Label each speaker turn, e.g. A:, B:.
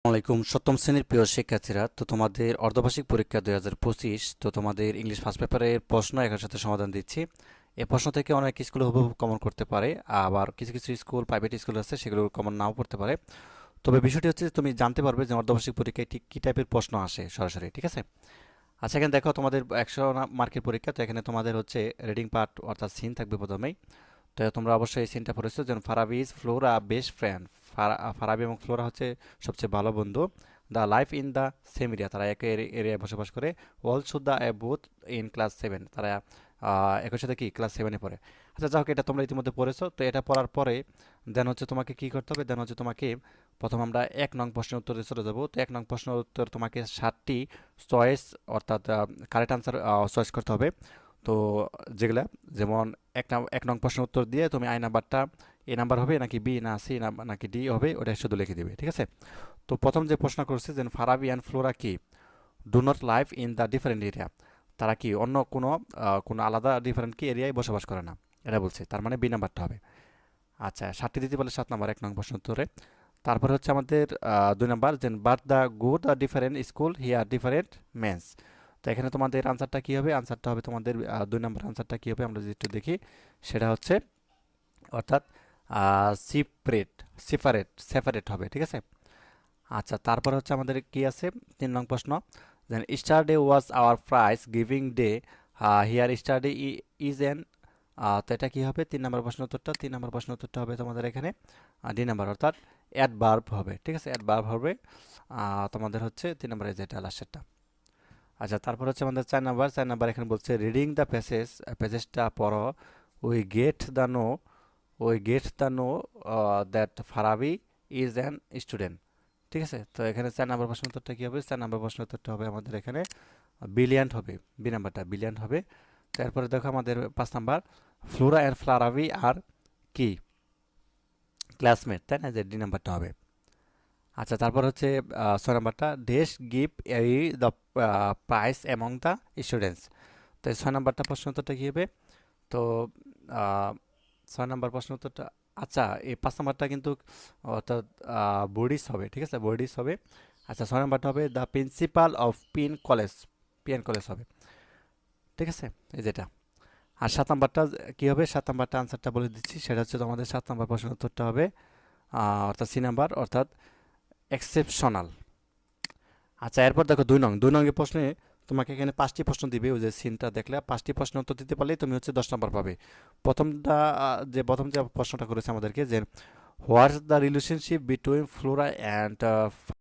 A: আসসালামাইকুম সপ্তম শ্রেণীর প্রিয় শিক্ষার্থীরা, তো তোমাদের অর্ধবার্ষিক পরীক্ষা 2025। তো তোমাদের ইংলিশ ফার্স্ট পেপারের প্রশ্ন একের সাথে সমাধান দিচ্ছি। এই প্রশ্ন থেকে অনেক স্কুল হুবহু কমন করতে পারে, আবার কিছু কিছু স্কুল প্রাইভেট স্কুল আছে সেগুলো কমন নাও করতে পারে। তবে বিষয়টি হচ্ছে তুমি জানতে পারবে যে অর্ধবার্ষিক পরীক্ষায় ঠিক কী টাইপের প্রশ্ন আসে সরাসরি, ঠিক আছে? আচ্ছা, এখানে দেখো তোমাদের 100 মার্কের পরীক্ষা, তো এখানে তোমাদের হচ্ছে রিডিং পার্ট অর্থাৎ সিন থাকবে প্রথমেই। তো তোমরা অবশ্যই এই সিনটা পড়েছো, যেমন Farabi is Flora best friend. Farabi এবং ফ্লোরা হচ্ছে সবচেয়ে ভালো বন্ধু। The life in the same area, তারা একই এরিয়ায় বসবাস করে। Also the booth in class 7, তারা একই সাথে কি ক্লাস 7-এ পড়ে। আচ্ছা, যাই হোক, এটা তোমরা ইতিমধ্যে পড়েছো। তো এটা পড়ার পরে দেন হচ্ছে তোমাকে কি করতে হবে, দেন হচ্ছে তোমাকে প্রথম আমরা 1 নং প্রশ্নের উত্তরে চলে যাবো। তো 1 নং প্রশ্নের উত্তর তোমাকে 7টি চয়েস অর্থাৎ কারেক্ট আনসার চয়েস করতে হবে। তো যেগুলা, যেমন 1 নং প্রশ্নের উত্তর দিয়ে তুমি আই নাম্বারটা এ নাম্বার হবে নাকি বি না সি নাকি ডি হবে, ওটা শুধু লিখে দিবে, ঠিক আছে? তো প্রথম যে প্রশ্ন করছে যে ফারাবি অ্যান্ড ফ্লোরা কি do not live in the different area, তারা কি অন্য কোনো আলাদা ডিফারেন্ট কি এরিয়ায় বসবাস করে না, এটা বলছে। তার মানে বি নাম্বারটা হবে। আচ্ছা, 7টি দিতে বলে 7 নাম্বার 1 নং প্রশ্ন উত্তরে। তারপরে হচ্ছে আমাদের 2 নাম্বার, যে but the go the different school here different men's. তো এখানে তোমাদের আনসারটা কি হবে, আনসারটা হবে তোমাদের 2 নম্বর আনসারটা কি হবে আমরা যদি একটু দেখি, সেটা হচ্ছে অর্থাৎ সিপারেট সেপারেট সেপারেট হবে, ঠিক আছে? আচ্ছা, তারপর হচ্ছে আমাদের কি আছে 3 নং প্রশ্ন, then Saturday was our prize giving day, here Saturday is an. তো এটা কি হবে 3 নম্বর প্রশ্ন উত্তরটা, 3 নম্বর প্রশ্ন উত্তরটা হবে তোমাদের এখানে ডি নাম্বার, অর্থাৎ অ্যাডভার্ব হবে, ঠিক আছে? অ্যাডভার্ব হবে তোমাদের হচ্ছে 3 নম্বরে যেটা লাস্টেরটা। আচ্ছা, তারপর হচ্ছে আমাদের 4 নাম্বার এখানে বলছে রিডিং দ্য প্যাসেজটা পড়ো। We get the know we get the know that Farabi is an student, ঠিক আছে? তো এখানে 4 নাম্বার প্রশ্ন উত্তরটা কী হবে, 4 নাম্বার প্রশ্ন উত্তরটা হবে আমাদের এখানে ব্রিলিয়ান্ট হবে, বি নাম্বারটা ব্রিলিয়ান্ট হবে। তারপরে দেখো আমাদের 5 নাম্বার, ফ্লোরা অ্যান্ড ফ্লারাবি আর কি ক্লাসমেট, তাই না, যে ডি নাম্বারটা হবে। আচ্ছা, তারপর হচ্ছে 6 নাম্বারটা ডেশ গিভ এই the price among the students. তো 6 নাম্বারটা প্রশ্ন উত্তরটা কী হবে? তো 6 নাম্বার প্রশ্ন উত্তরটা, আচ্ছা, এই 5 নাম্বারটা কিন্তু অর্থাৎ বডিস হবে, ঠিক আছে? বডিস হবে। আচ্ছা, 6 নাম্বারটা হবে the principal of PN college হবে, ঠিক আছে? এই যেটা। আর 7 নাম্বারটা কী হবে, 7 নাম্বারটা আনসারটা বলে দিচ্ছি, সেটা হচ্ছে তোমাদের 7 নাম্বার প্রশ্ন উত্তরটা হবে অর্থাৎ সি নাম্বার, অর্থাৎ এক্সেপশনাল। আচ্ছা, এরপর দেখো 2 নং প্রশ্নে তোমাকে এখানে 5টি প্রশ্ন দিবে। ওই যে সিনটা দেখলে 5টি প্রশ্ন উত্তর দিতে পারলেই তুমি হচ্ছে 10 নাম্বার পাবে। প্রথম যে প্রশ্নটা করেছে আমাদেরকে, যে what's the relationship between Flora and